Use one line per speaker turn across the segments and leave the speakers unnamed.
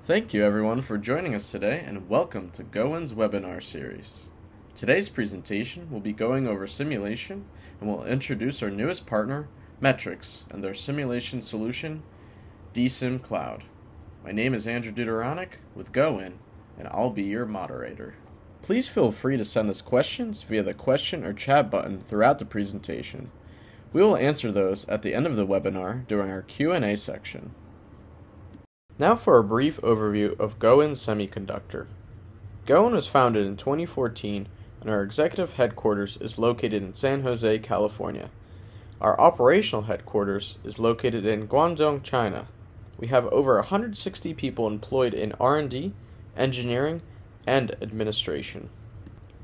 Thank you everyone for joining us today and welcome to Gowin's webinar series. Today's presentation will be going over simulation and we'll introduce our newest partner, Metrics, and their simulation solution, Dsim Cloud. My name is Andrew Deuteronic with Gowin and I'll be your moderator. Please feel free to send us questions via the question or chat button throughout the presentation. We will answer those at the end of the webinar during our Q&A section. Now for a brief overview of Gowin Semiconductor. Gowin was founded in 2014 and our executive headquarters is located in San Jose, California. Our operational headquarters is located in Guangdong, China. We have over 160 people employed in R&D, engineering, and administration.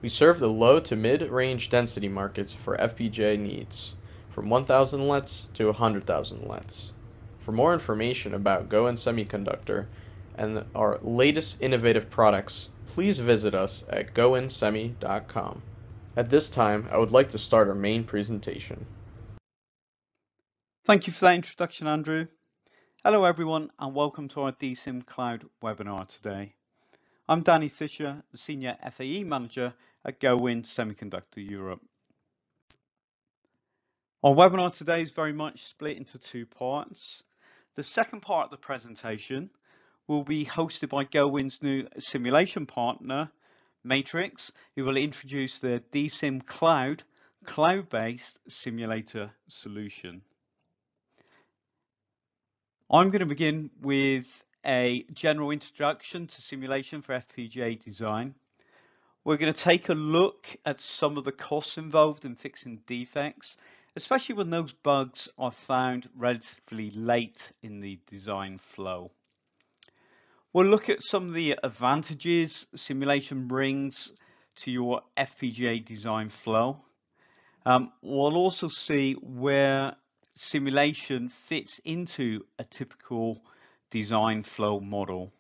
We serve the low to mid-range density markets for FPGA needs, from 1,000 LETs to 100,000 LETs. For more information about Gowin Semiconductor and our latest innovative products, please visit us at gowinsemi.com. At this time, I would like to start our main presentation.
Thank you for that introduction, Andrew. Hello everyone and welcome to our Dsim Cloud webinar today. I'm Danny Fisher, the Senior FAE Manager at Gowin Semiconductor Europe. Our webinar today is very much split into two parts. The second part of the presentation will be hosted by Gowin's new simulation partner, Metrics, who will introduce the Dsim Cloud cloud-based simulator solution. I'm going to begin with a general introduction to simulation for FPGA design. We're going to take a look at some of the costs involved in fixing defects, especially when those bugs are found relatively late in the design flow. We'll look at some of the advantages simulation brings to your FPGA design flow. We'll also see where simulation fits into a typical design flow model.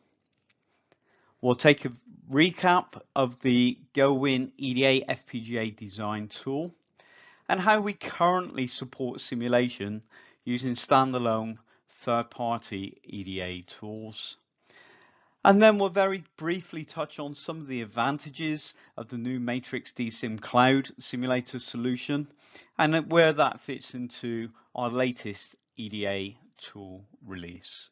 We'll take a recap of the Gowin EDA FPGA design tool and how we currently support simulation using standalone third-party EDA tools. And then we'll very briefly touch on some of the advantages of the new Metrics Dsim Cloud simulator solution and where that fits into our latest EDA tool release.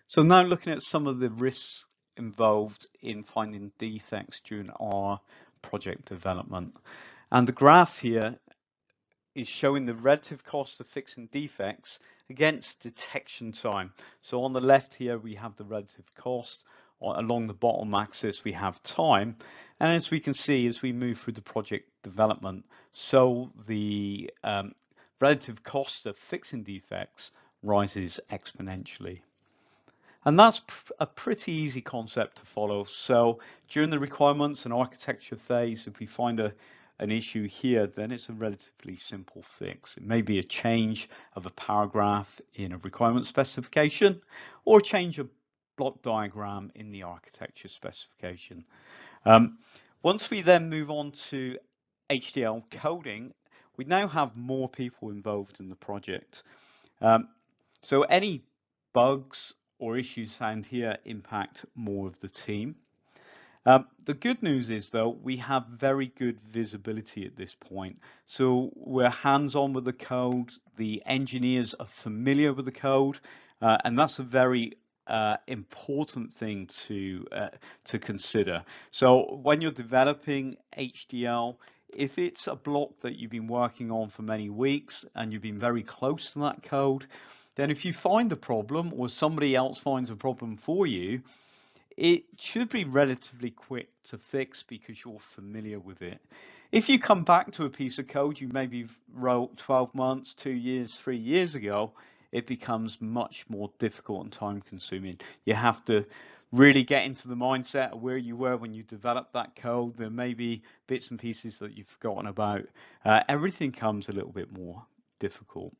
So now looking at some of the risks involved in finding defects during our project development. And the graph here is showing the relative cost of fixing defects against detection time. So on the left here we have the relative cost, along the bottom axis we have time, and as we can see as we move through the project development, so the relative cost of fixing defects rises exponentially. And that's a pretty easy concept to follow. So during the requirements and architecture phase, if we find an issue here, then it's a relatively simple fix. It may be a change of a paragraph in a requirement specification or change a block diagram in the architecture specification. Once we then move on to HDL coding, we now have more people involved in the project. So any bugs or issues found here impact more of the team. The good news is though, we have very good visibility at this point. So we're hands-on with the code, the engineers are familiar with the code, and that's a very important thing to consider. So when you're developing HDL, if it's a block that you've been working on for many weeks and you've been very close to that code, then if you find a problem or somebody else finds a problem for you, it should be relatively quick to fix because you're familiar with it. If you come back to a piece of code you maybe wrote 12 months, 2 years, 3 years ago, it becomes much more difficult and time consuming. You have to really get into the mindset of where you were when you developed that code. There may be bits and pieces that you've forgotten about. Everything comes a little bit more difficult.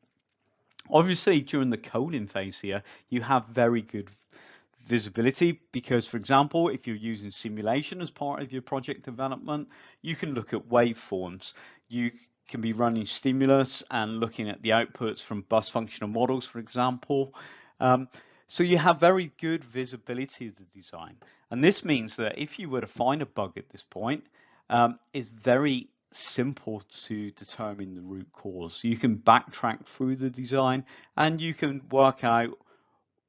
Obviously, during the coding phase here, you have very good visibility because, for example, if you're using simulation as part of your project development, you can look at waveforms. You can be running stimulus and looking at the outputs from bus functional models, for example. So you have very good visibility of the design. And this means that if you were to find a bug at this point, it's very simple to determine the root cause. So you can backtrack through the design and you can work out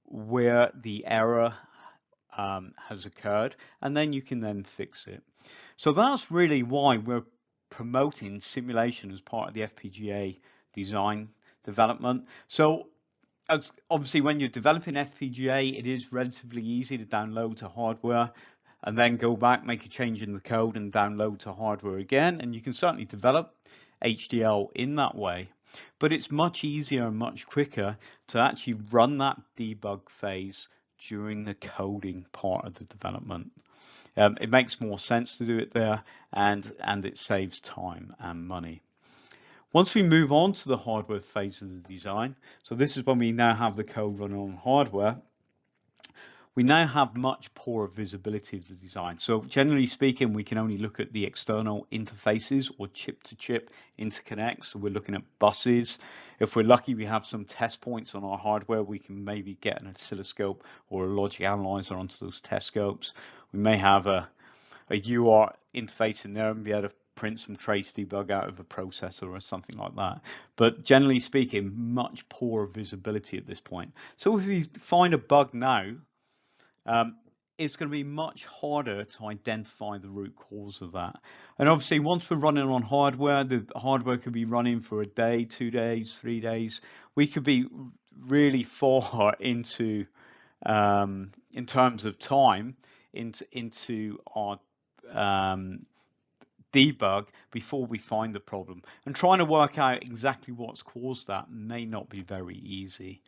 where the error has occurred, and then you can then fix it. So that's really why we're promoting simulation as part of the FPGA design development. So obviously when you're developing FPGA, it is relatively easy to download to hardware and then go back, make a change in the code and download to hardware again. And you can certainly develop HDL in that way, but it's much easier and much quicker to actually run that debug phase during the coding part of the development. It makes more sense to do it there, and it saves time and money. Once we move on to the hardware phase of the design, so this is when we now have the code running on hardware, we now have much poorer visibility of the design. So generally speaking, we can only look at the external interfaces or chip-to-chip interconnects. So we're looking at buses. If we're lucky, we have some test points on our hardware. We can maybe get an oscilloscope or a logic analyzer onto those test scopes. We may have a UART interface in there and be able to print some trace debug out of a processor or something like that. But generally speaking, much poorer visibility at this point. So if we find a bug now, it's going to be much harder to identify the root cause of that. And obviously, once we're running on hardware, the hardware could be running for a day, 2 days, 3 days. We could be really far into, in terms of time, into our debug before we find the problem. And trying to work out exactly what's caused that may not be very easy.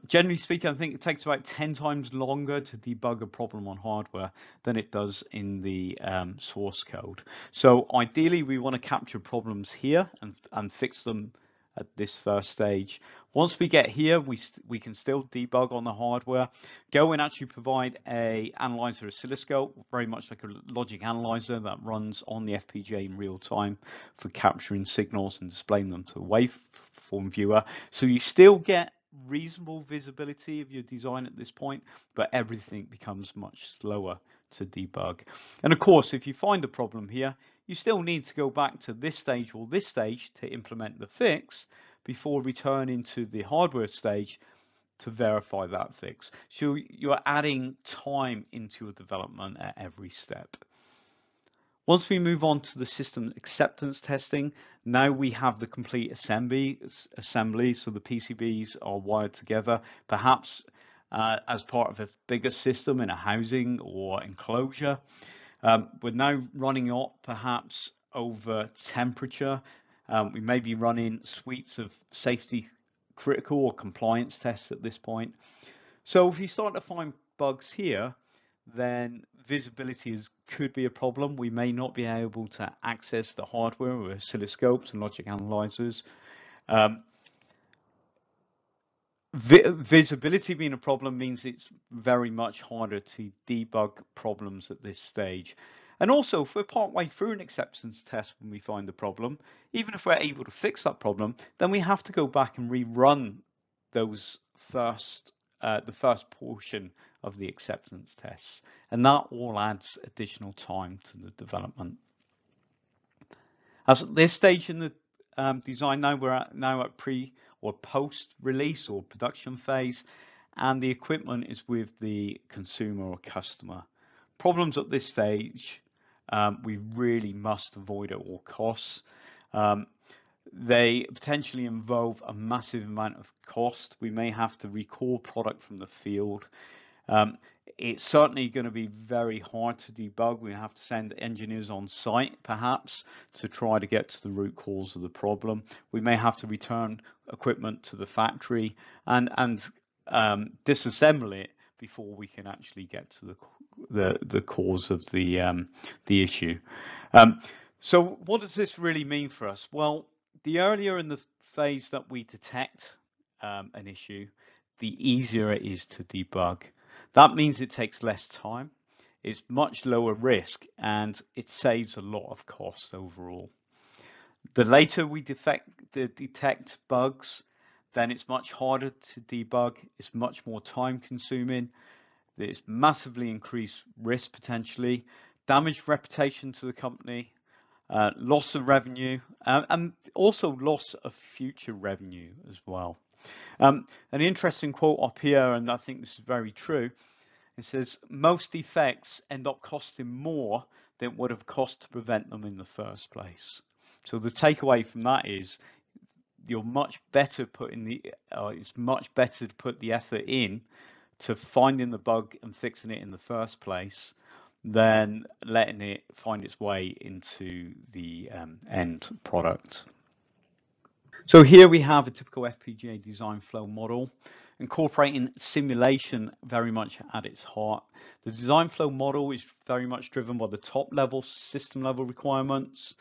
Generally speaking, I think it takes about 10 times longer to debug a problem on hardware than it does in the source code. So ideally, we want to capture problems here and fix them at this first stage. Once we get here, we can still debug on the hardware. Gowin actually provide a analyzer oscilloscope, very much like a logic analyzer that runs on the FPGA in real time for capturing signals and displaying them to a waveform viewer. So you still get reasonable visibility of your design at this point, but everything becomes much slower to debug. And of course, if you find a problem here, you still need to go back to this stage or this stage to implement the fix before returning to the hardware stage to verify that fix. So you're adding time into your development at every step. Once we move on to the system acceptance testing, now we have the complete assembly, so the PCBs are wired together, perhaps as part of a bigger system in a housing or enclosure. We're now running up perhaps over temperature. We may be running suites of safety critical or compliance tests at this point. So if you start to find bugs here, then visibility could be a problem. We may not be able to access the hardware or oscilloscopes and logic analyzers. Visibility being a problem means it's very much harder to debug problems at this stage. And also, if we're partway through an acceptance test when we find the problem, even if we're able to fix that problem, then we have to go back and rerun those the first portion of the acceptance tests. And that all adds additional time to the development. As at this stage in the design now, we're at pre or post release or production phase, and the equipment is with the consumer or customer. Problems at this stage we really must avoid at all costs. They potentially involve a massive amount of cost. We may have to recall product from the field. It's certainly going to be very hard to debug. We have to send engineers on site, perhaps, to try to get to the root cause of the problem. We may have to return equipment to the factory and disassemble it before we can actually get to the cause of the issue. So what does this really mean for us? Well, the earlier in the phase that we detect an issue, the easier it is to debug. That means it takes less time, it's much lower risk, and it saves a lot of cost overall. The later we detect bugs, then it's much harder to debug. It's much more time consuming. There's massively increased risk potentially, damaged reputation to the company, loss of revenue, and also loss of future revenue as well. An interesting quote up here, and I think this is very true. It says, most defects end up costing more than it would have cost to prevent them in the first place. So the takeaway from that is you're much better putting it's much better to put the effort in to finding the bug and fixing it in the first place than letting it find its way into the end product. So here we have a typical FPGA design flow model, incorporating simulation very much at its heart. The design flow model is very much driven by the top level, system level requirements.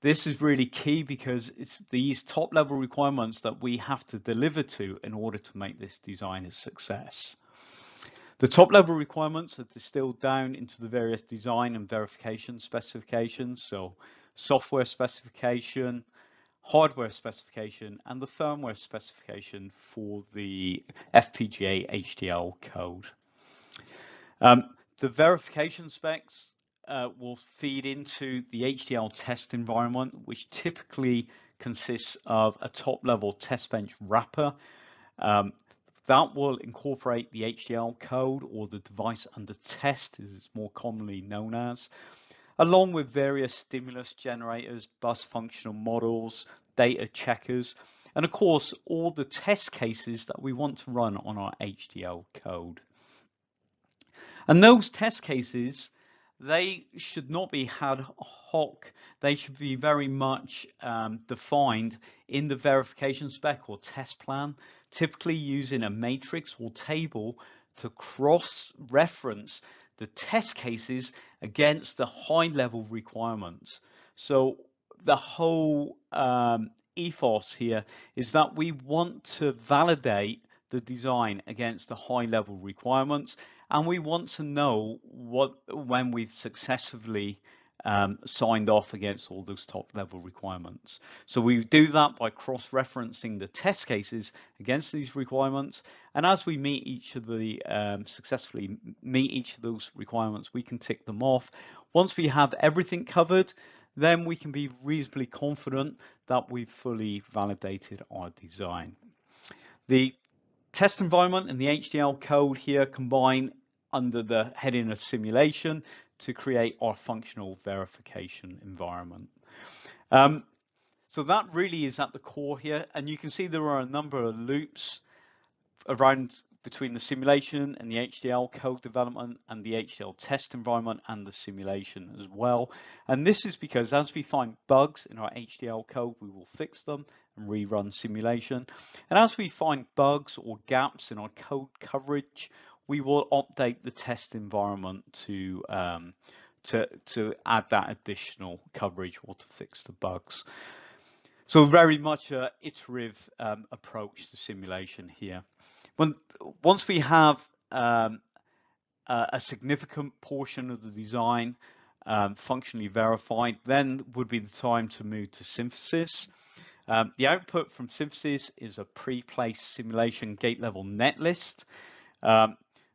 This is really key because it's these top level requirements that we have to deliver to in order to make this design a success. The top level requirements are distilled down into the various design and verification specifications. So software specification, hardware specification, and the firmware specification for the FPGA HDL code. The verification specs will feed into the HDL test environment, which typically consists of a top-level test bench wrapper. That will incorporate the HDL code, or the device under test, as it's more commonly known as, along with various stimulus generators, bus functional models, data checkers, and of course, all the test cases that we want to run on our HDL code. And those test cases, they should not be ad hoc. They should be very much defined in the verification spec or test plan, typically using a matrix or table to cross-reference the test cases against the high-level requirements. So the whole ethos here is that we want to validate the design against the high-level requirements, and we want to know when we've successfully signed off against all those top-level requirements. So we do that by cross-referencing the test cases against these requirements, and as we meet each of the successfully meet each of those requirements, we can tick them off. Once we have everything covered, then we can be reasonably confident that we've fully validated our design. The test environment and the HDL code here combine under the heading of simulation to create our functional verification environment. So that really is at the core here, and you can see there are a number of loops around between the simulation and the HDL code development and the HDL test environment and the simulation as well. And this is because as we find bugs in our HDL code, we will fix them and rerun simulation. And as we find bugs or gaps in our code coverage, we will update the test environment to add that additional coverage or to fix the bugs. So very much an iterative approach to simulation here. Once we have a significant portion of the design functionally verified, then would be the time to move to synthesis. The output from synthesis is a pre-placed simulation gate level netlist.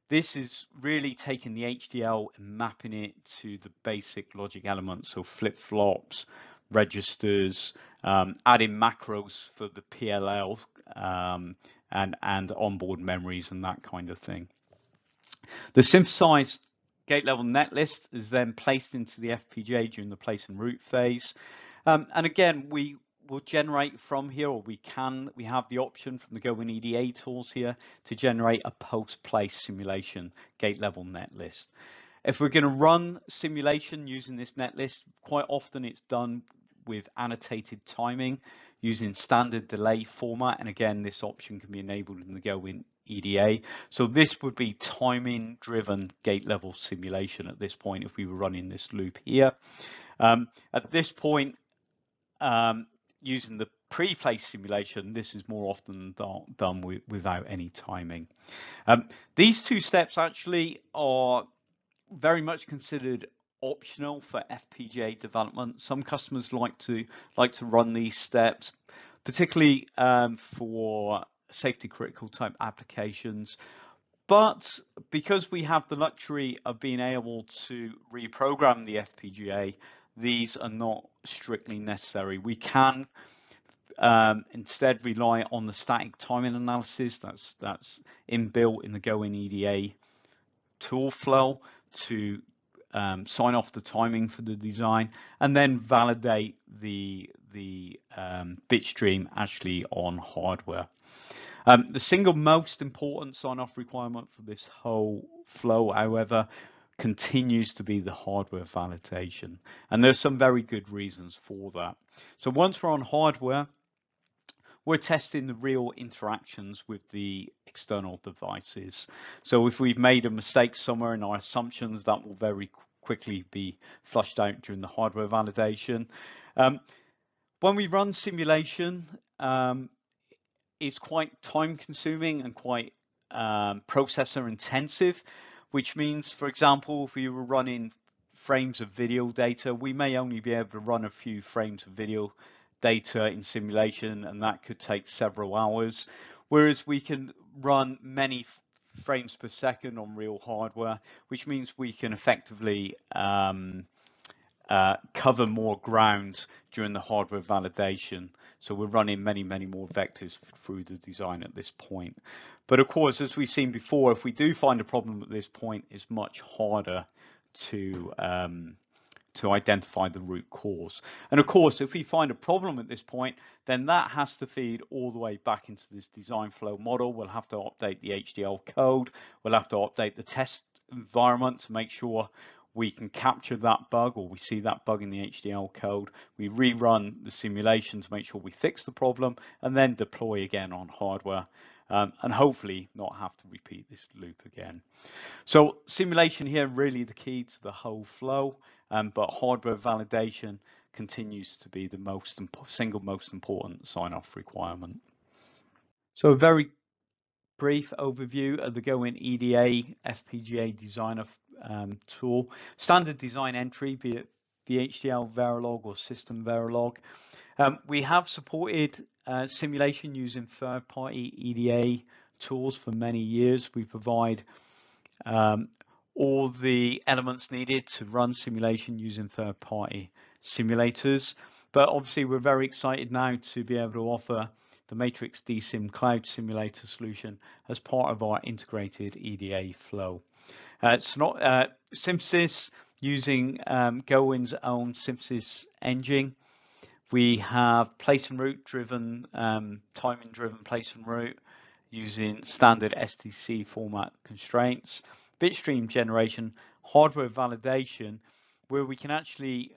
This is really taking the HDL and mapping it to the basic logic elements, so flip-flops, registers, adding macros for the PLL, and onboard memories and that kind of thing. The synthesized gate level netlist is then placed into the FPGA during the place and route phase. And again, we will generate from here, or we have the option from the Gowin EDA tools here to generate a post-place simulation gate level netlist. If we're going to run simulation using this netlist, quite often it's done with annotated timing using standard delay format, and again this option can be enabled in the Gowin EDA. So this would be timing driven gate level simulation at this point if we were running this loop here. At this point, using the pre-place simulation, this is more often done without any timing. These two steps actually are very much considered optional for FPGA development. Some customers like to run these steps, particularly for safety critical type applications. But because we have the luxury of being able to reprogram the FPGA, these are not strictly necessary. We can instead rely on the static timing analysis that's inbuilt in the Gowin EDA tool flow to sign off the timing for the design, and then validate the bit stream actually on hardware. The single most important sign-off requirement for this whole flow, however, continues to be the hardware validation, and there's some very good reasons for that. So once we're on hardware, we're testing the real interactions with the external devices. So if we've made a mistake somewhere in our assumptions, that will very quickly be flushed out during the hardware validation. When we run simulation, it's quite time consuming and quite processor intensive, which means, for example, if we were running frames of video data, we may only be able to run a few frames of video data in simulation, and that could take several hours, whereas we can run many frames per second on real hardware, which means we can effectively cover more ground during the hardware validation. So we're running many more vectors through the design at this point. But of course, as we've seen before, if we do find a problem at this point, it's much harder to identify the root cause. And of course, if we find a problem at this point, then that has to feed all the way back into this design flow model. We'll have to update the HDL code. We'll have to update the test environment to make sure we can capture that bug, or we see that bug in the HDL code. We rerun the simulation to make sure we fix the problem, and then deploy again on hardware, and hopefully not have to repeat this loop again. So simulation here really the key to the whole flow, but hardware validation continues to be the single most important sign-off requirement. So a very brief overview of the Gowin EDA FPGA designer tool. Standard design entry, be it VHDL, Verilog, or SystemVerilog. We have supported simulation using third-party EDA tools for many years. We provide all the elements needed to run simulation using third-party simulators. But obviously, we're very excited now to be able to offer the Matrix Dsim Cloud Simulator solution as part of our integrated EDA flow. It's not synthesis using Gowin's own synthesis engine. We have place and route driven, timing driven place and route using standard STC format constraints, bitstream generation, hardware validation, where we can actually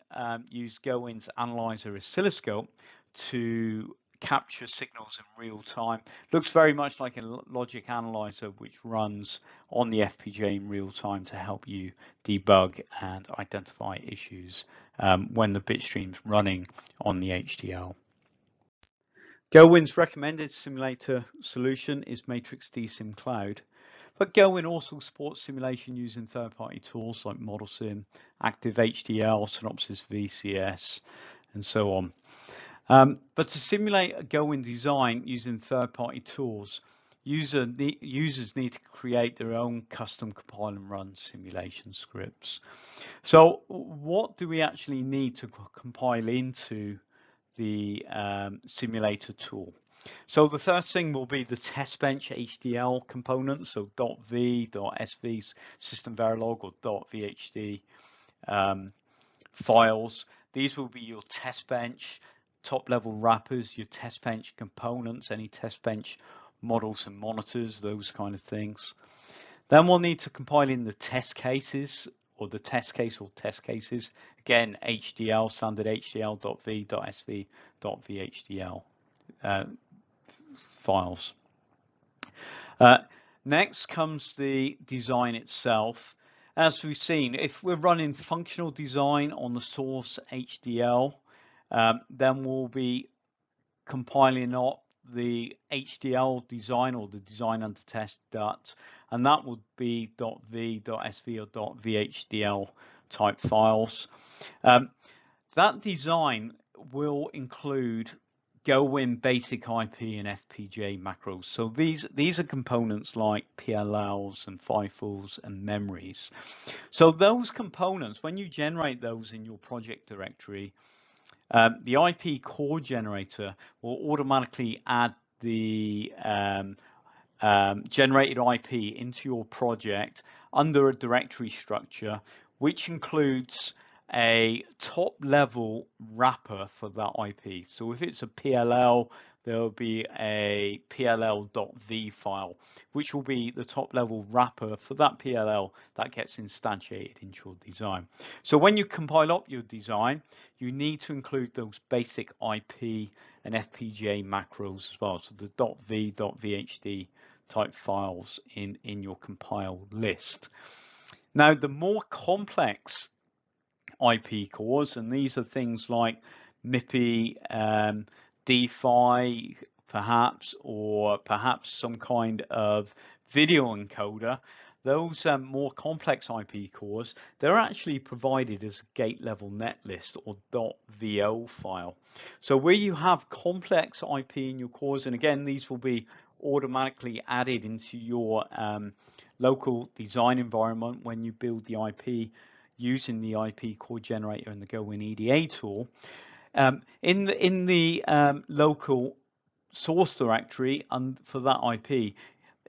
use Gowin's analyzer oscilloscope to capture signals in real time. Looks very much like a logic analyzer which runs on the FPGA in real time to help you debug and identify issues when the bit stream's running on the HDL. Gowin's recommended simulator solution is Matrix Dsim Cloud, but Gowin also supports simulation using third-party tools like ModelSim, Active HDL, Synopsys VCS, and so on. But to simulate a Gowin design using third-party tools, users need to create their own custom compile and run simulation scripts. So what do we actually need to compile into the simulator tool? So the first thing will be the test bench HDL components, so .v, .sv, SystemVerilog, or .vhd files. These will be your test bench top level wrappers, your test bench components, any test bench models and monitors, those kind of things. Then we'll need to compile in the test cases, or the test case or test cases. Again, HDL, standard HDL, .v, .sv, .vhdl files. Next comes the design itself. As we've seen, if we're running functional design on the source HDL, then we'll be compiling up the HDL design, or the design under test ., and that would be .v, .sv, or .vhdl type files. That design will include Gowin basic IP and FPGA macros. So these are components like PLLs and FIFOs and memories. So those components, when you generate those in your project directory, the IP core generator will automatically add the generated IP into your project under a directory structure, which includes a top level wrapper for that IP. So if it's a PLL, there will be a PLL.v file, which will be the top level wrapper for that PLL that gets instantiated into your design. So when you compile up your design, you need to include those basic IP and FPGA macros as well. So the .v, .vhd type files in your compile list. Now, the more complex IP cores, and these are things like MIPI, DPHY, perhaps, or perhaps some kind of video encoder, those more complex IP cores, they're actually provided as a gate level netlist or .vo file. So where you have complex IP in your cores, and again, these will be automatically added into your local design environment when you build the IP using the IP core generator and the Gowin EDA tool. In the local source directory and for that IP,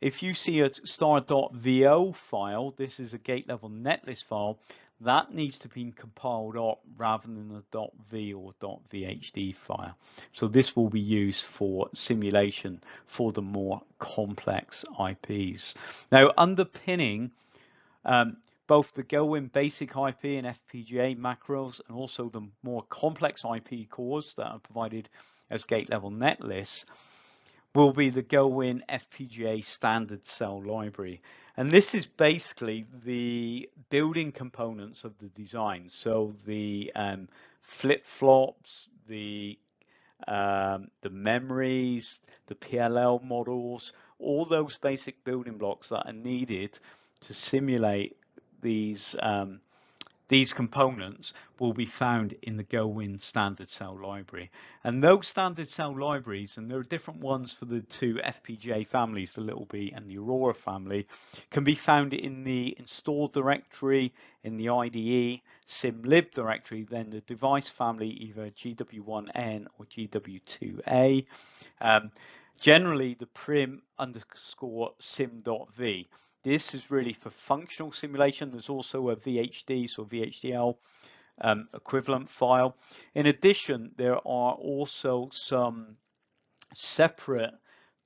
if you see a star.vo file, this is a gate level netlist file, that needs to be compiled up rather than a .v or .vhd file. So this will be used for simulation for the more complex IPs. Now, underpinning both the Gowin basic IP and FPGA macros and also the more complex IP cores that are provided as gate level netlists will be the Gowin FPGA standard cell library. And this is basically the building components of the design. So the flip-flops, the memories, the PLL models, all those basic building blocks that are needed to simulate these components will be found in the Gowin standard cell library. And those standard cell libraries, and there are different ones for the two FPGA families, the Little B and the Aurora family, can be found in the install directory, in the IDE, SimLib directory, then the device family, either GW1N or GW2A. Generally, the prim_sim.v. This is really for functional simulation. There's also a VHD, so VHDL equivalent file. In addition, there are also some separate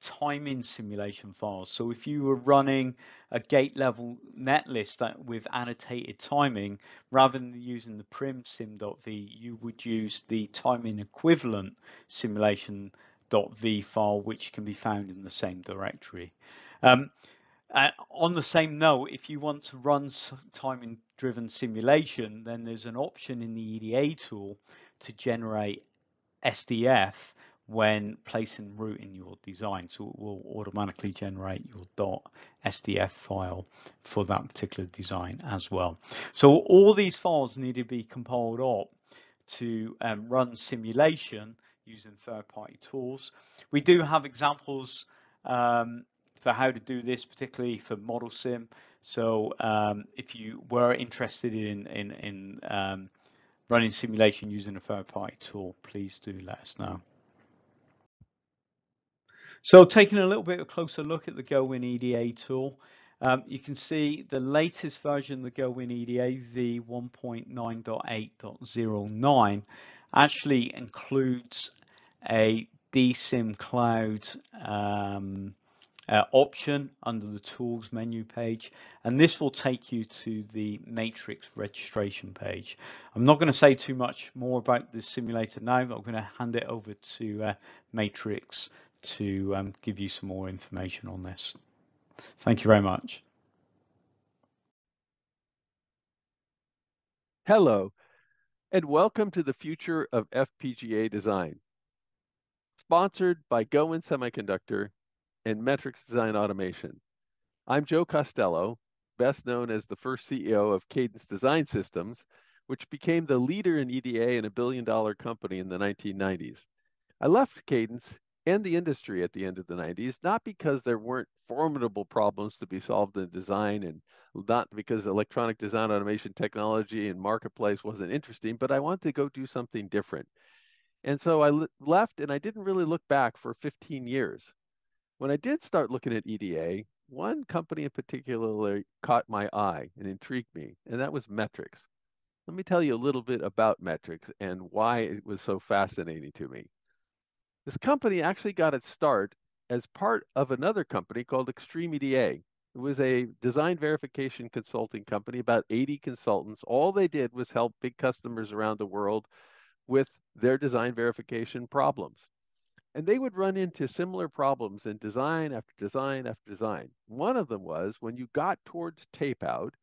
timing simulation files. So if you were running a gate level netlist with annotated timing, rather than using the prim_sim.v, you would use the timing equivalent simulation.v file, which can be found in the same directory. On the same note, if you want to run timing-driven simulation, then there's an option in the EDA tool to generate SDF when placing root in your design. So it will automatically generate your .sdf file for that particular design as well. So all these files need to be compiled up to run simulation using third-party tools. We do have examples for how to do this, particularly for model sim. So if you were interested in running simulation using a third-party tool, please do let us know. So taking a little bit of a closer look at the Gowin EDA tool, you can see the latest version of the Gowin EDA, the 1.9.8.09, actually includes a Dsim Cloud option under the tools menu page, and this will take you to the matrix registration page. I'm not going to say too much more about this simulator now, but I'm going to hand it over to Matrix to give you some more information on this. Thank you very much.
Hello, and welcome to the future of FPGA design. Sponsored by Gowin Semiconductor and Metrics Design Automation. I'm Joe Costello, best known as the first CEO of Cadence Design Systems, which became the leader in EDA and $1 billion company in the 1990s. I left Cadence and the industry at the end of the 90s, not because there weren't formidable problems to be solved in design and not because electronic design automation technology and marketplace wasn't interesting, but I wanted to go do something different. And so I left and I didn't really look back for 15 years. When I did start looking at EDA, one company in particular caught my eye and intrigued me, and that was Metrics. Let me tell you a little bit about Metrics and why it was so fascinating to me. This company actually got its start as part of another company called Extreme EDA. It was a design verification consulting company, about 80 consultants. All they did was help big customers around the world with their design verification problems. And they would run into similar problems in design after design after design. One of them was when you got towards tape out,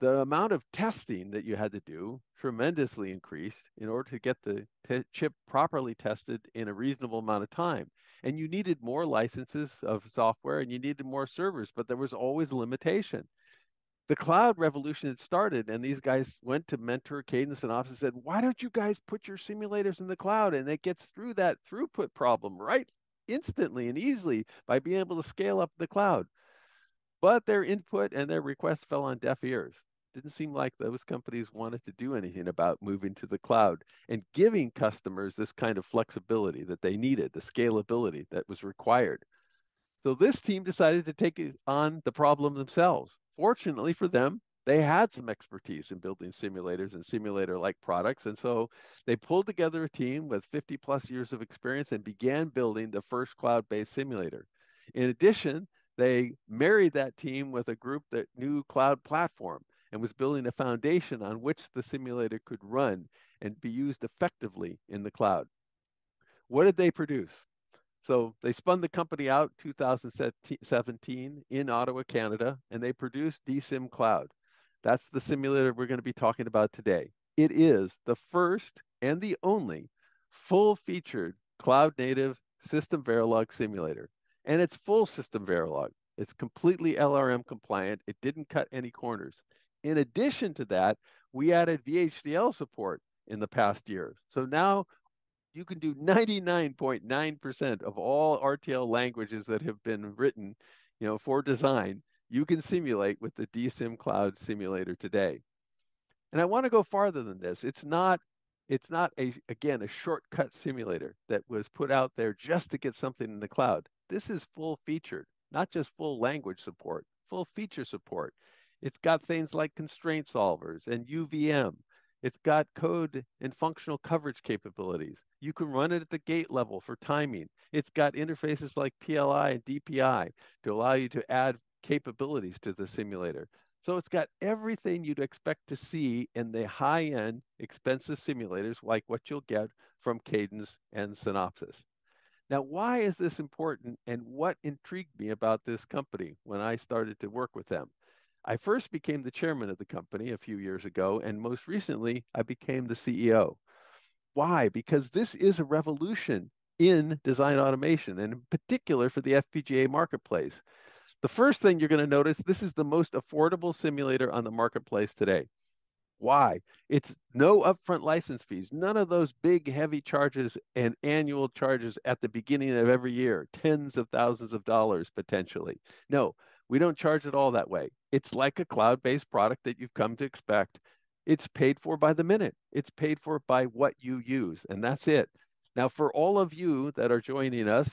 the amount of testing that you had to do tremendously increased in order to get the chip properly tested in a reasonable amount of time. And you needed more licenses of software and you needed more servers, but there was always a limitation. The cloud revolution had started, and these guys went to mentor Cadence and Ops and said, why don't you guys put your simulators in the cloud? And it gets through that throughput problem right instantly and easily by being able to scale up the cloud. But their input and their requests fell on deaf ears. Didn't seem like those companies wanted to do anything about moving to the cloud and giving customers this kind of flexibility that they needed, the scalability that was required. So this team decided to take on the problem themselves. Fortunately for them, they had some expertise in building simulators and simulator-like products. And so they pulled together a team with 50 plus years of experience and began building the first cloud-based simulator. In addition, they married that team with a group that knew cloud platform and was building a foundation on which the simulator could run and be used effectively in the cloud. What did they produce? So they spun the company out 2017 in Ottawa, Canada, and they produced Dsim Cloud. That's the simulator we're going to be talking about today. It is the first and the only full-featured cloud-native SystemVerilog simulator. And it's full SystemVerilog. It's completely LRM compliant. It didn't cut any corners. In addition to that, we added VHDL support in the past year. So now you can do 99.9% of all RTL languages that have been written, for design. You can simulate with the Dsim Cloud simulator today. And I want to go farther than this. It's not again, a shortcut simulator that was put out there just to get something in the cloud. This is full featured, not just full language support, full feature support. It's got things like constraint solvers and UVM. It's got code and functional coverage capabilities. You can run it at the gate level for timing. It's got interfaces like PLI and DPI to allow you to add capabilities to the simulator. So it's got everything you'd expect to see in the high-end, expensive simulators like what you'll get from Cadence and Synopsys. Now, why is this important and what intrigued me about this company when I started to work with them? I first became the chairman of the company a few years ago, and most recently, I became the CEO. Why? Because this is a revolution in design automation, and in particular for the FPGA marketplace. The first thing you're going to notice, this is the most affordable simulator on the marketplace today. Why? It's no upfront license fees, none of those big, heavy charges and annual charges at the beginning of every year, tens of thousands of dollars potentially. No, we don't charge it all that way. It's like a cloud-based product that you've come to expect. It's paid for by the minute. It's paid for by what you use, and that's it. Now, for all of you that are joining us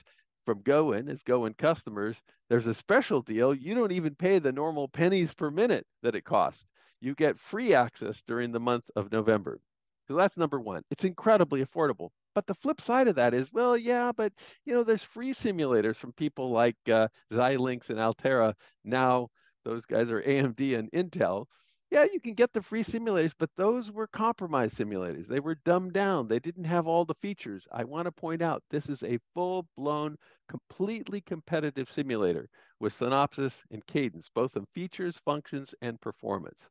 from Gowin as Gowin customers, there's a special deal. You don't even pay the normal pennies per minute that it costs. You get free access during the month of November. So that's number one. It's incredibly affordable. But the flip side of that is, well, yeah, but there's free simulators from people like Xilinx and Altera. Now those guys are AMD and Intel. Yeah, you can get the free simulators, but those were compromised simulators. They were dumbed down. They didn't have all the features. I want to point out this is a full-blown, completely competitive simulator with Synopsys and Cadence, both in features, functions, and performance.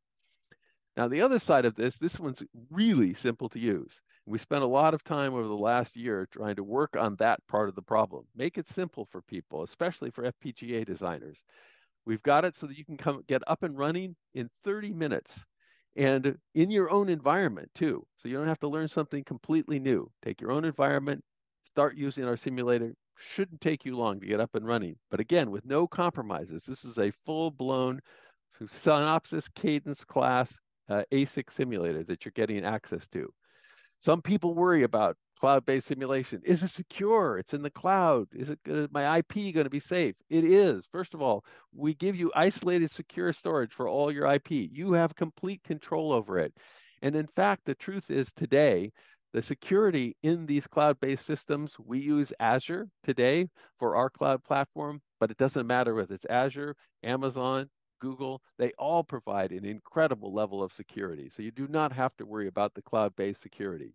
Now, the other side of this one's really simple to use. We spent a lot of time over the last year trying to work on that part of the problem. Make it simple for people, especially for FPGA designers. We've got it so that you can get up and running in 30 minutes and in your own environment too. So you don't have to learn something completely new. Take your own environment, start using our simulator. Shouldn't take you long to get up and running. But again, with no compromises, this is a full-blown Synopsys Cadence class ASIC simulator that you're getting access to. Some people worry about cloud-based simulation. Is it secure? It's in the cloud. Is my IP going to be safe? It is. First of all, we give you isolated secure storage for all your IP. You have complete control over it. And in fact, the truth is today, the security in these cloud-based systems, we use Azure today for our cloud platform, but it doesn't matter whether it's Azure, Amazon, Google, they all provide an incredible level of security. So you do not have to worry about the cloud-based security.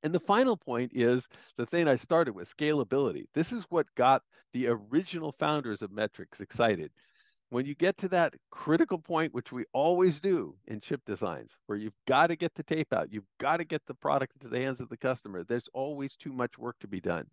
And the final point is the thing I started with, scalability. This is what got the original founders of Metrics excited. When you get to that critical point, which we always do in chip designs, where you've got to get the tape out, you've got to get the product into the hands of the customer, there's always too much work to be done.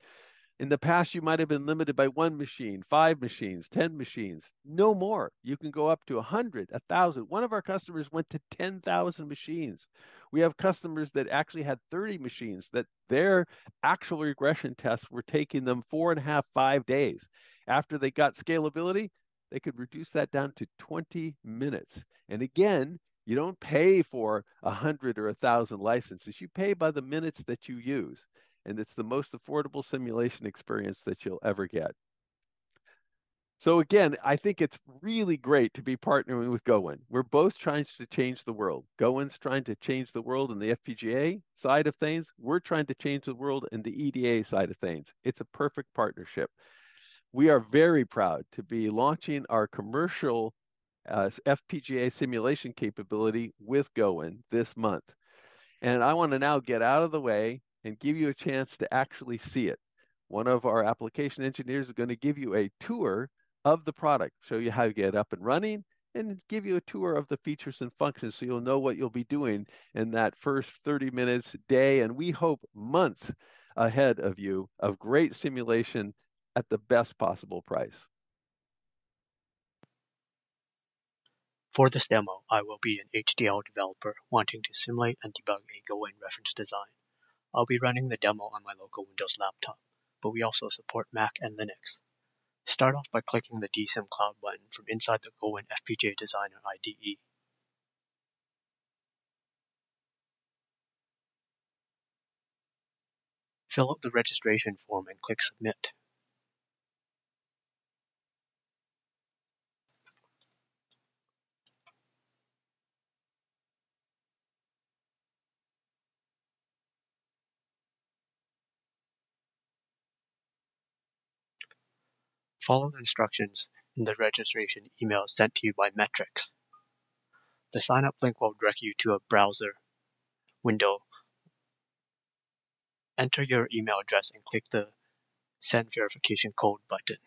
In the past, you might have been limited by 1 machine, 5 machines, 10 machines, no more. You can go up to 100, 1,000. One of our customers went to 10,000 machines. We have customers that actually had 30 machines that their actual regression tests were taking them 4.5, 5 days. After they got scalability, they could reduce that down to 20 minutes. And again, you don't pay for 100 or 1,000 licenses. You pay by the minutes that you use. And it's the most affordable simulation experience that you'll ever get. So again, I think it's really great to be partnering with Gowin. We're both trying to change the world. Gowin's trying to change the world in the FPGA side of things. We're trying to change the world in the EDA side of things. It's a perfect partnership. We are very proud to be launching our commercial FPGA simulation capability with Gowin this month. And I want to now get out of the way and give you a chance to actually see it. One of our application engineers is going to give you a tour of the product, show you how to get up and running, and give you a tour of the features and functions so you'll know what you'll be doing in that first 30 minutes, day, and we hope months ahead of you of great simulation at the best possible price.
For this demo, I will be an HDL developer wanting to simulate and debug a Gowin reference design. I'll be running the demo on my local Windows laptop, but we also support Mac and Linux. Start off by clicking the Dsim Cloud button from inside the Gowin FPGA Designer IDE. Fill out the registration form and click Submit. Follow the instructions in the registration email sent to you by Metrics. The sign-up link will direct you to a browser window. Enter your email address and click the Send Verification Code button.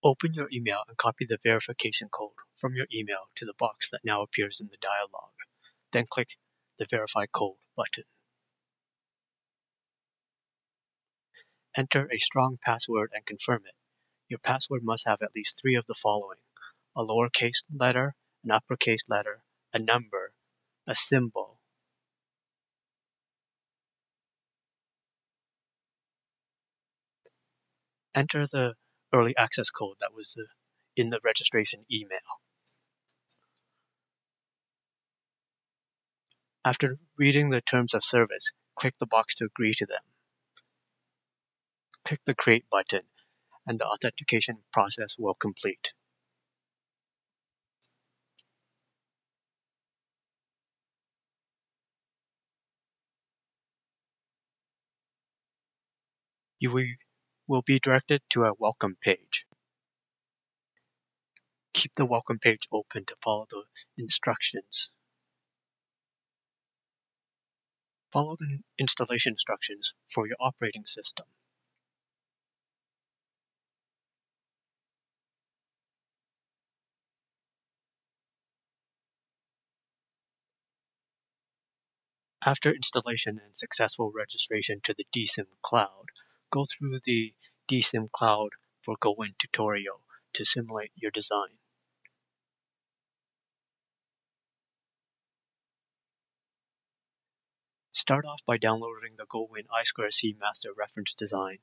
Open your email and copy the verification code from your email to the box that now appears in the dialog. Then click the Verify Code button. Enter a strong password and confirm it. Your password must have at least 3 of the following: a lowercase letter, an uppercase letter, a number, a symbol. Enter the early access code that was in the registration email. After reading the terms of service, click the box to agree to them. Click the Create button, and the authentication process will complete. You will be directed to a welcome page. Keep the welcome page open to follow the instructions. Follow the installation instructions for your operating system. After installation and successful registration to the Dsim Cloud, go through the Dsim Cloud for Gowin tutorial to simulate your design. Start off by downloading the Gowin I2C Master Reference Design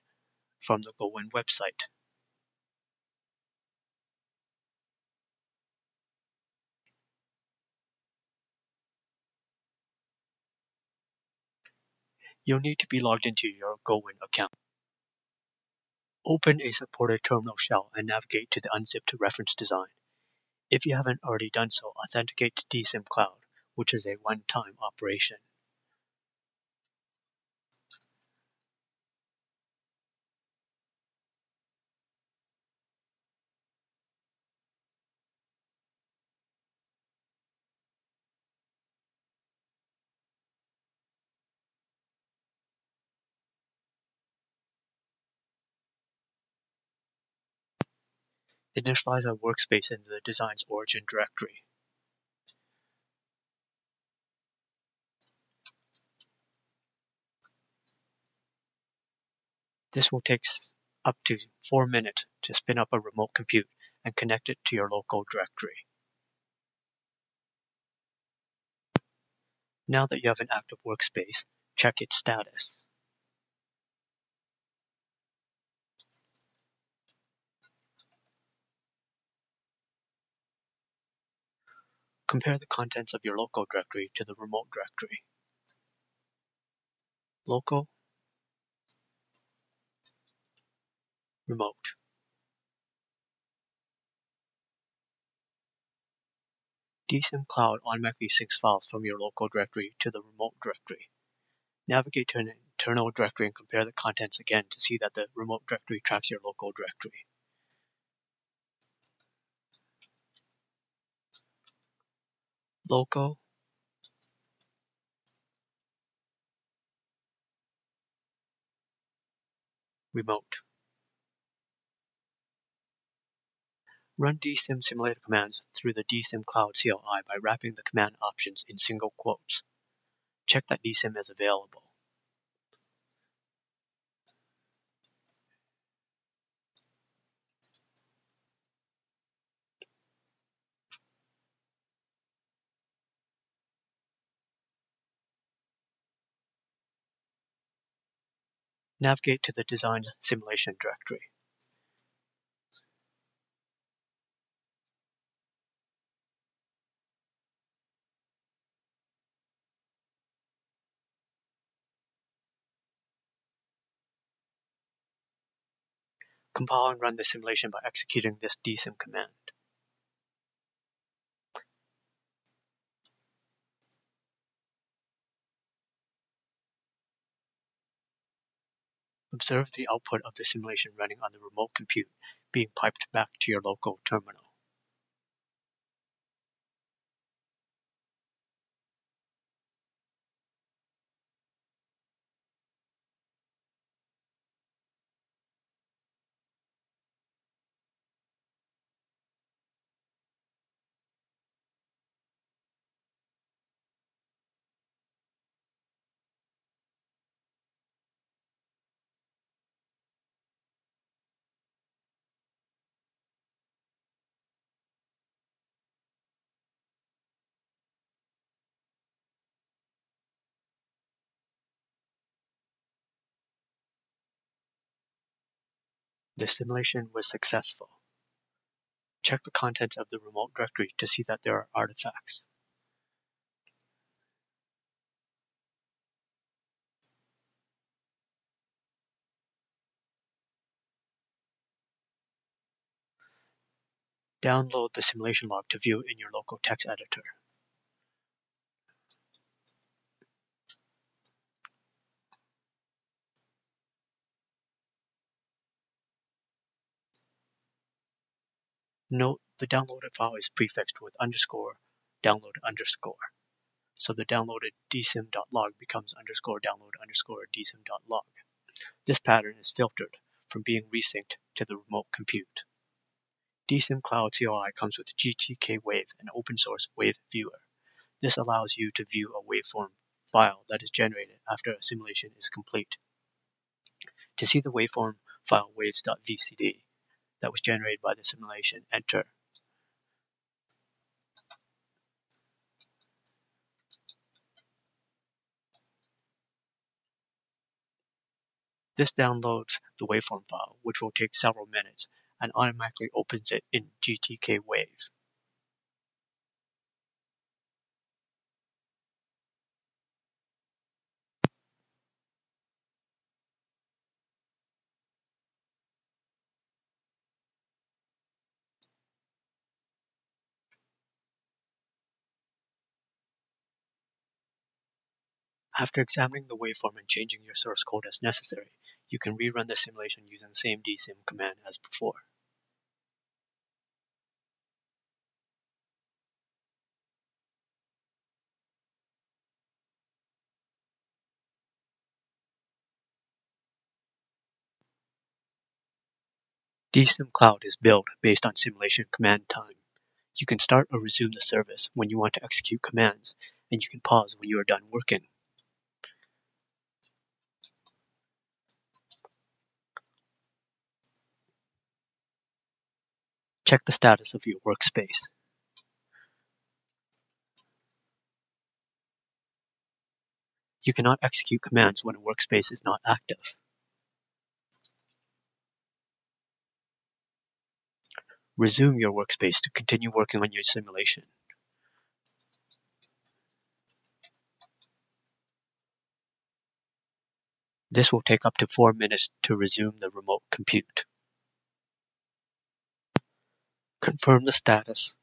from the Gowin website. You'll need to be logged into your Gowin account. Open a supported terminal shell and navigate to the unzipped reference design. If you haven't already done so, authenticate to Dsim Cloud, which is a one-time operation. Initialize a workspace in the design's origin directory. This will take up to 4 minutes to spin up a remote compute and connect it to your local directory. Now that you have an active workspace, check its status. Compare the contents of your local directory to the remote directory. Local, remote. Dsim Cloud automatically syncs files from your local directory to the remote directory. Navigate to an internal directory and compare the contents again to see that the remote directory tracks your local directory. Local, remote. Run Dsim simulator commands through the Dsim Cloud CLI by wrapping the command options in single quotes. Check that Dsim is available. Navigate to the Design Simulation directory. Compile and run the simulation by executing this Dsim command. Observe the output of the simulation running on the remote compute being piped back to your local terminal. The simulation was successful. Check the contents of the remote directory to see that there are artifacts. Download the simulation log to view in your local text editor. Note the downloaded file is prefixed with _download_. So the downloaded dsim.log becomes _download_dsim.log. This pattern is filtered from being resynced to the remote compute. Dsim Cloud CLI comes with GTK Wave, an open source wave viewer. This allows you to view a waveform file that is generated after a simulation is complete. To see the waveform file waves.vcd that was generated by the simulation, enter This downloads the waveform file, which will take several minutes, and automatically opens it in GTK Wave. After examining the waveform and changing your source code as necessary, you can rerun the simulation using the same dsim command as before. Dsim Cloud is built based on simulation command time. You can start or resume the service when you want to execute commands, and you can pause when you are done working. Check the status of your workspace. You cannot execute commands when a workspace is not active. Resume your workspace to continue working on your simulation. This will take up to 4 minutes to resume the remote compute. Confirm the status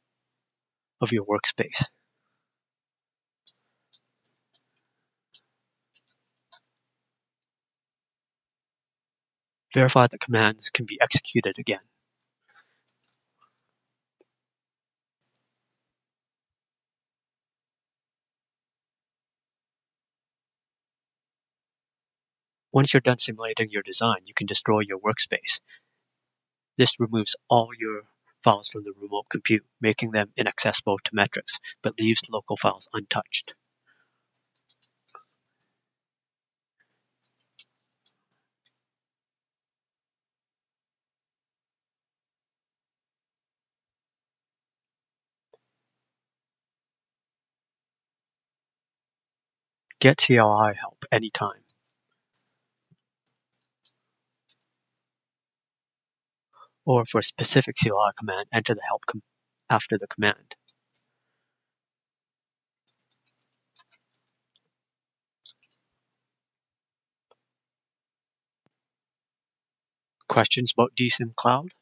of your workspace. Verify the commands can be executed again. Once you're done simulating your design, you can destroy your workspace. This removes all your files from the remote compute, making them inaccessible to metrics, but leaves local files untouched. Get CLI help anytime. Or for a specific CLI command, enter the help after the command. Questions about Dsim Cloud?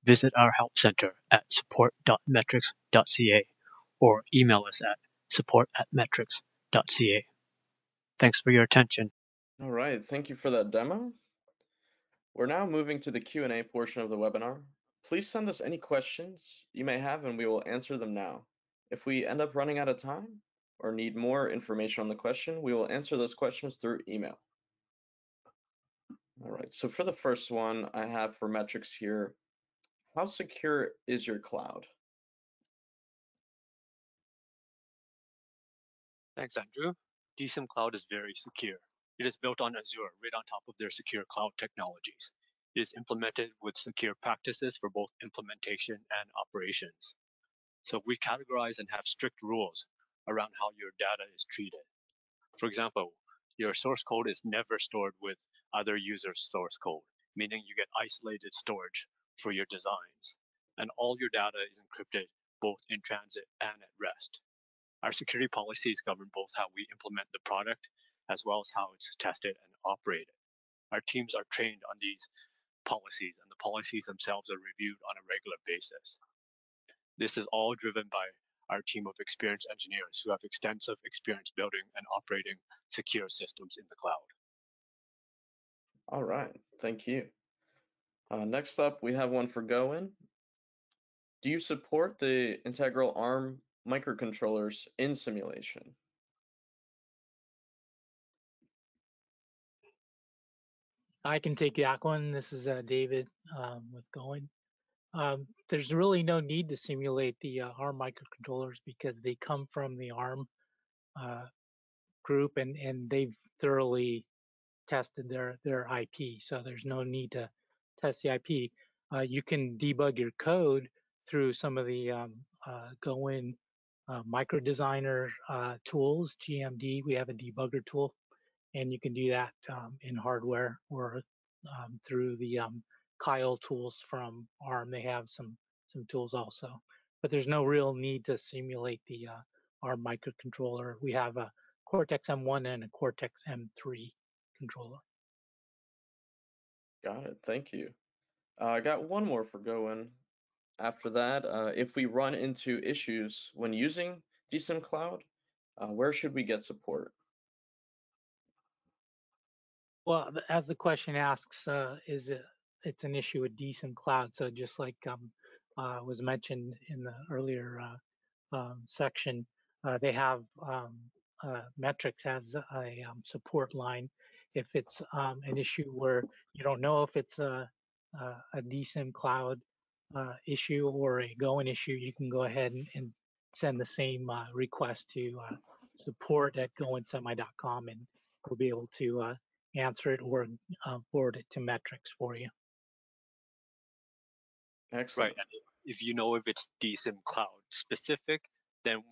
Visit our help center at support.metrics.ca or email us at support@metrics.ca. Thanks for your attention.
All right, thank you for that demo. We're now moving to the Q&A portion of the webinar. Please send us any questions you may have and we will answer them now. If we end up running out of time or need more information on the question, we will answer those questions through email. All right, so for the first one I have for metrics here, how secure is your cloud?
Thanks, Andrew. Dsim Cloud is very secure. It is built on Azure, right on top of their secure cloud technologies. It is implemented with secure practices for both implementation and operations. So we categorize and have strict rules around how your data is treated. For example, your source code is never stored with other users' source code, meaning you get isolated storage for your designs. And all your data is encrypted both in transit and at rest. Our security policies govern both how we implement the product as well as how it's tested and operated. Our teams are trained on these policies, and the policies themselves are reviewed on a regular basis. This is all driven by our team of experienced engineers who have extensive experience building and operating secure systems in the cloud.
All right, thank you. Next up, we have one for Gowin. Do you support the integral ARM microcontrollers in simulation?
I can take that one. This is David with Gowin. There's really no need to simulate the ARM microcontrollers because they come from the ARM group and they've thoroughly tested their IP. So there's no need to test the IP. You can debug your code through some of the Gowin micro designer tools, GMD. We have a debugger tool. and you can do that in hardware or through the Kyle tools from ARM. They have some tools also, but there's no real need to simulate the ARM microcontroller. We have a Cortex M1 and a Cortex M3 controller.
Got it. Thank you. I got one more for Gowin. After that, if we run into issues when using Dsim Cloud, where should we get support?
Well, as the question asks, it's an issue with Dsim Cloud. So just like was mentioned in the earlier section, they have Metrics as a support line. If it's an issue where you don't know if it's a Dsim Cloud issue or a Gowin issue, you can go ahead and send the same request to support@gowinsemi.com, and we'll be able to answer it or forward it to Metrics for you.
Excellent.
Right. And if you know if it's Dsim Cloud specific, then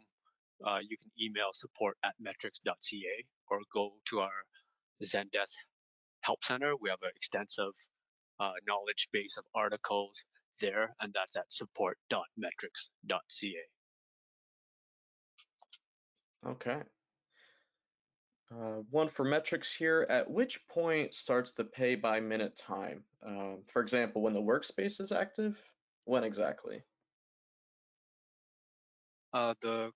you can email support@metrics.ca or go to our Zendesk Help Center. We have an extensive knowledge base of articles there, and that's at support.metrics.ca.
Okay. One for metrics here. At which point starts the pay by minute time? For example, when the workspace is active? When exactly?
The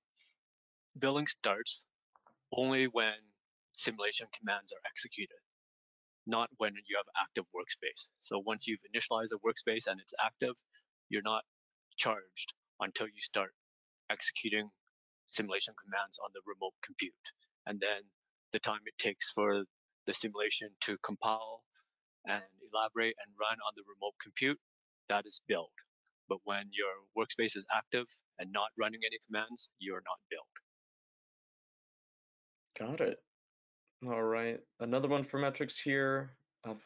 billing starts only when simulation commands are executed, not when you have active workspace. So once you've initialized a workspace and it's active, you're not charged until you start executing simulation commands on the remote compute. And then the time it takes for the simulation to compile and elaborate and run on the remote compute, that is billed. But when your workspace is active and not running any commands, you're not billed.
Got it. All right. Another one for metrics here.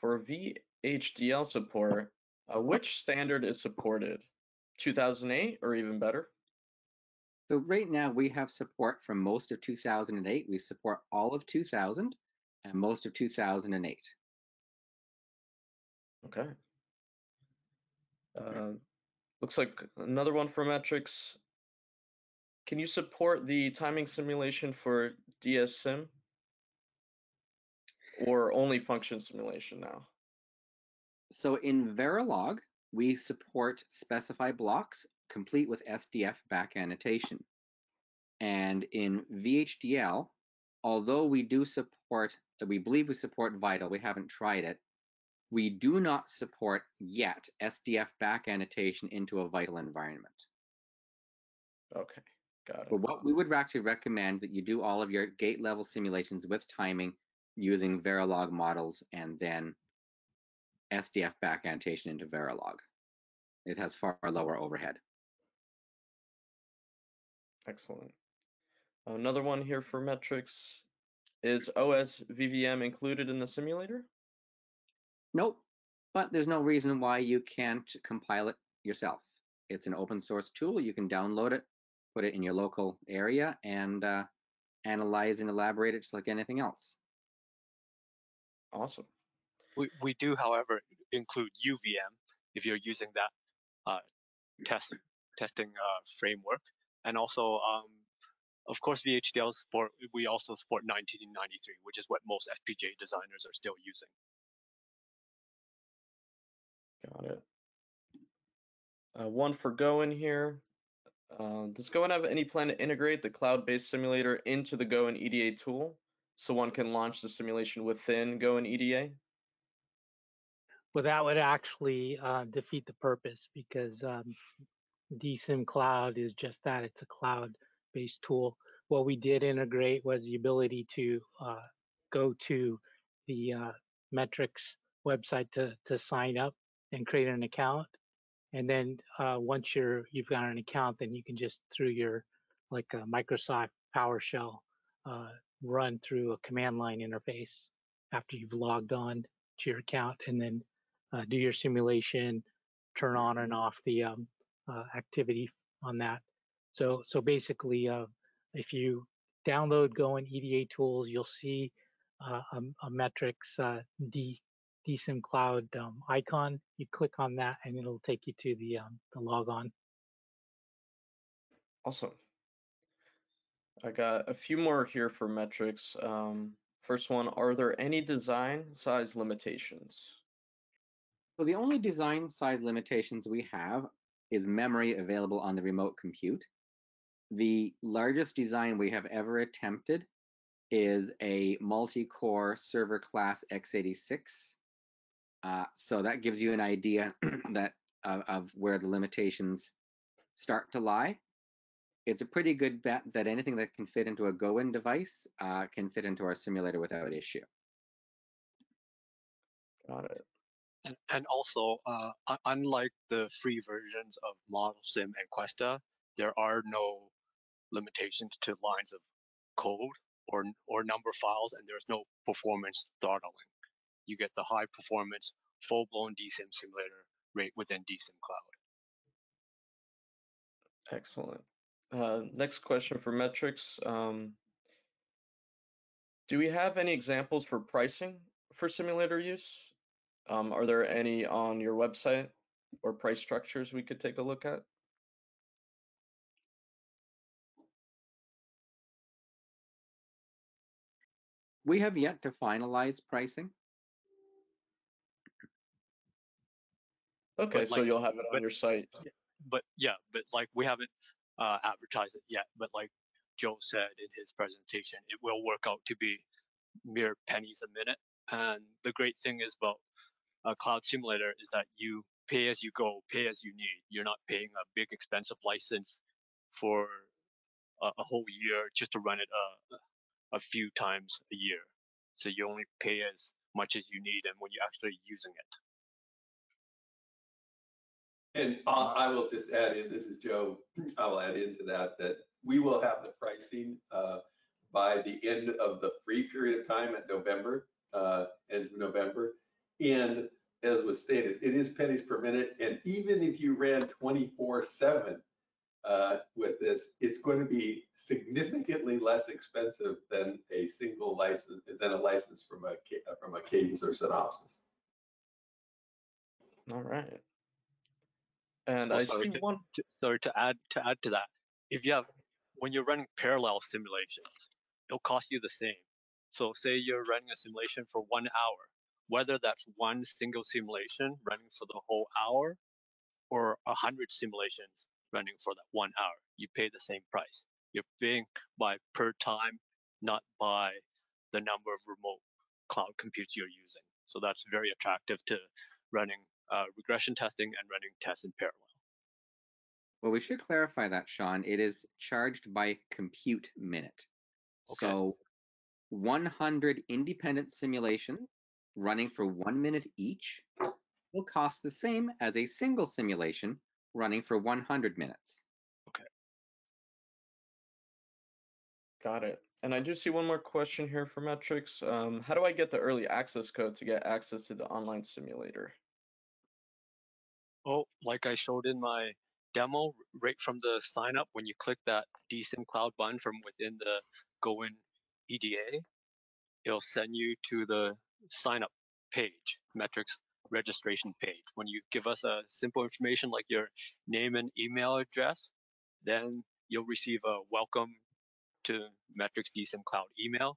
For VHDL support, which standard is supported? 2008 or even better?
So right now we have support for most of 2008. We support all of 2000 and most of 2008.
Okay. Looks like another one for metrics. Can you support the timing simulation for DSIM or only function simulation now?
So in Verilog, we support specify blocks complete with SDF back annotation. And in VHDL, although we do support, we believe we support Vital, we haven't tried it, we do not support yet SDF back annotation into a Vital environment.
Okay, got it.
But what we would actually recommend that you do all of your gate level simulations with timing using Verilog models and then SDF back annotation into Verilog. It has far lower overhead.
Excellent. Another one here for metrics. Is OS VVM included in the simulator?
Nope, but there's no reason why you can't compile it yourself. It's an open source tool. You can download it, put it in your local area, and analyze and elaborate it just like anything else.
Awesome.
We do, however, include UVM if you're using that testing framework, and also, of course, VHDL support. We also support 1993, which is what most FPGA designers are still using.
Got it. One for Gowin here. Does Gowin have any plan to integrate the cloud-based simulator into the Gowin EDA tool so one can launch the simulation within Gowin EDA?
Well, that would actually defeat the purpose, because Dsim Cloud is just that. It's a cloud-based tool. What we did integrate was the ability to go to the Metrics website to sign up and create an account. And then once you've got an account, then you can just, through your like a Microsoft PowerShell, run through a command line interface after you've logged on to your account, and then do your simulation, turn on and off the activity on that. So basically, if you download Gowin EDA Tools, you'll see a metrics Dsim Cloud icon. You click on that, and it'll take you to the logon.
Awesome. I got a few more here for metrics. First one, are there any design size limitations?
So the only design size limitations we have is memory available on the remote compute. The largest design we have ever attempted is a multi-core server class x86. So that gives you an idea that of where the limitations start to lie. It's a pretty good bet that anything that can fit into a Gowin device can fit into our simulator without issue.
Got it.
And also, unlike the free versions of ModelSim and Questa, there are no limitations to lines of code or number files, and there's no performance throttling. You get the high performance, full-blown Dsim simulator right within Dsim Cloud.
Excellent. Next question for metrics. Do we have any examples for pricing for simulator use? Are there any on your website or price structures we could take a look at?
We have yet to finalize pricing.
Okay,
But
so you'll have it on your site.
But like we haven't advertised it yet. But like Joe said in his presentation, it will work out to be mere pennies a minute. And the great thing is about a cloud simulator is that you pay as you go, pay as you need. You're not paying a big expensive license for a whole year just to run it a few times a year. So you only pay as much as you need and when you're actually using it.
And I will just add in, this is Joe, I will add into that we will have the pricing by the end of the free period of time at November, end of November. And as was stated, it is pennies per minute. And even if you ran 24/7 with this, it's going to be significantly less expensive than a single license, than a license from a Cadence or Synopsys.
All right. And
Well,
I see one.
Sorry to add to that. If you have, when you're running parallel simulations, it'll cost you the same. So say you're running a simulation for 1 hour, whether that's one single simulation running for the whole hour or 100 simulations running for that 1 hour, you pay the same price. You're paying by per time, not by the number of remote cloud computes you're using. So that's very attractive to running regression testing and running tests in parallel.
Well, we should clarify that, Sean. It is charged by compute minute.
Okay.
So 100 independent simulations running for 1 minute each will cost the same as a single simulation running for 100 minutes.
Okay.
Got it. And I do see one more question here for metrics. How do I get the early access code to get access to the online simulator?
Oh, like I showed in my demo, right from the sign up, when you click that Dsim Cloud button from within the Gowin EDA, it'll send you to the sign up page, metrics registration page. When you give us a simple information like your name and email address, then you'll receive a welcome to Metrics Dsim Cloud email.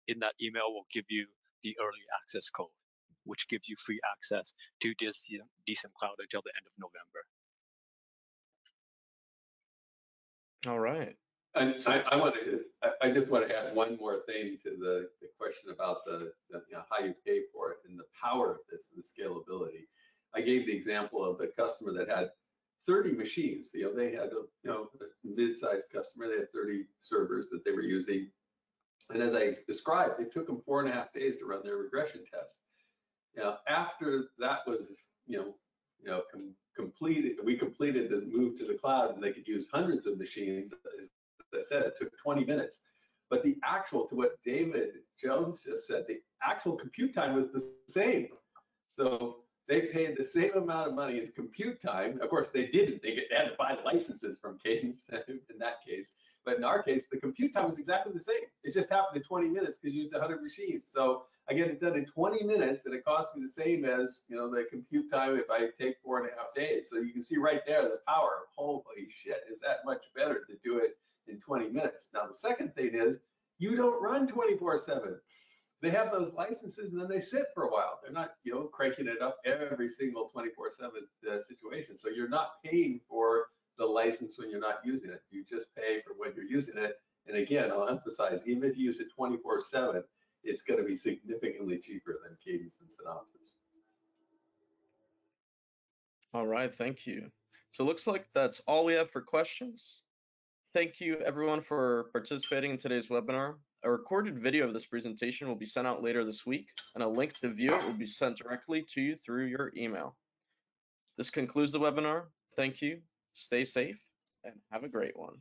In that email, we'll give you the early access code, which gives you free access to Dsim Cloud until the end of November.
All right.
And I just want to add one more thing to the question about the how you pay for it and the power of this and the scalability. I gave the example of the customer that had 30 machines. They had a mid-sized customer. They had 30 servers that they were using, and as I described, it took them 4.5 days to run their regression tests. After that was completed, we completed the move to the cloud, and they could use hundreds of machines. As I said, it took 20 minutes. But the actual, to what David Jones just said, the actual compute time was the same. So they paid the same amount of money in compute time. Of course, they didn't. They had to buy licenses from Cadence in that case.
But in our case, the compute time is exactly the same. It just happened in 20 minutes because you used 100 machines. So I get it done in 20 minutes, and it costs me the same as the compute time if I take 4.5 days. So you can see right there the power. Holy shit, is that much better to do it in 20 minutes? Now the second thing is you don't run 24/7. They have those licenses and then they sit for a while. They're not, cranking it up every single 24/7 situation. So you're not paying for the license when you're not using it. You just pay for when you're using it. And again, I'll emphasize, even if you use it 24/7, it's going to be significantly cheaper than Cadence and Synopsys.
All right, thank you. So it looks like that's all we have for questions. Thank you everyone for participating in today's webinar. A recorded video of this presentation will be sent out later this week, and a link to view it will be sent directly to you through your email. This concludes the webinar. Thank you, stay safe, and have a great one.